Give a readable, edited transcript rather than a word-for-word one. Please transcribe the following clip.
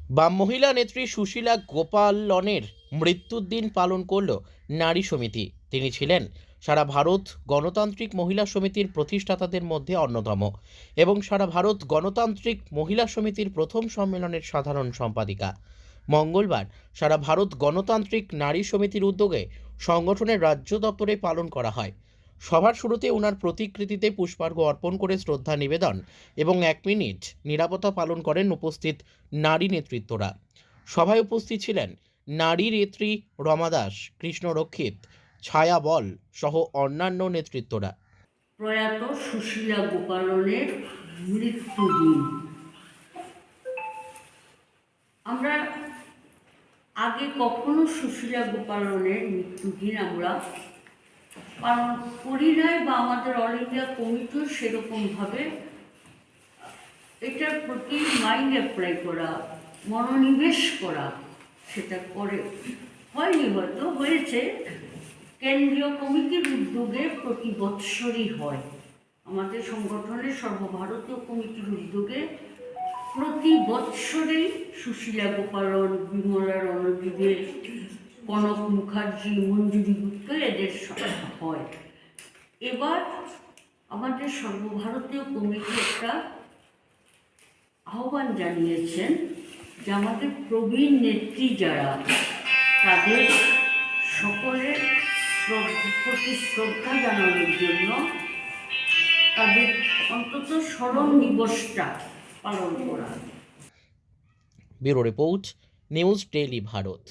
বাম মহিলা নেত্রী সুশীলা গোপালনের মৃত্যুর দিন পালন করল নারী সমিতি। তিনি ছিলেন সারা ভারত গণতান্ত্রিক মহিলা সমিতির প্রতিষ্ঠাতাদের মধ্যে অন্যতম এবং সারা ভারত গণতান্ত্রিক মহিলা সমিতির প্রথম সম্মেলনের সাধারণ সম্পাদিকা। মঙ্গলবার সারা ভারত গণতান্ত্রিক নারী সমিতির উদ্যোগে সংগঠনের রাজ্য দপ্তরে পালন করা হয়। সভার শুরুতে ওনার প্রতিকৃতিতে পুষ্পার্ঘ্য অর্পণ করে শ্রদ্ধা নিবেদন এবং 1 মিনিট নীরবতা পালন করেন উপস্থিত নারী নেতৃত্বরা। সভায় উপস্থিত ছিলেন নারী নেত্রী রমা দাস, কৃষ্ণ রক্ষিত, ছায়া বল সহ অন্যান্য নেতৃত্বরা। প্রয়াত সুশীলা গোপালনের মৃত্যুদিন। আমরা আগে কখনো সুশীলা গোপালনের মৃত্যুদিন আমরা পালন করি নাই, বা আমাদের অল ইন্ডিয়া কমিটিও সেরকমভাবে এটার প্রতি মাইন্ড অ্যাপ্লাই করা, মনোনিবেশ করা সেটা করে হয়নি, হয়তো হয়েছে। কেন্দ্রীয় কমিটির উদ্যোগে প্রতি বৎসরই হয়, আমাদের সংগঠনের সর্বভারতীয় কমিটির উদ্যোগে প্রতি বৎসরেই সুশীলা গোপালন, বিমলা রণজিদে, কনক মুখার্জি, মঞ্জুরি গুপ্ত এদের হয়। এবার আমাদের সর্বভারতীয় কমিটি একটা আহ্বান জানিয়েছেন যে আমাদের প্রবীণ নেত্রী যারা, তাদের সকলের প্রতি শ্রদ্ধা জানানোর জন্য তাদের অন্তত স্মরণ দিবসটা পালন করা। Bureau report, news daily Bharat.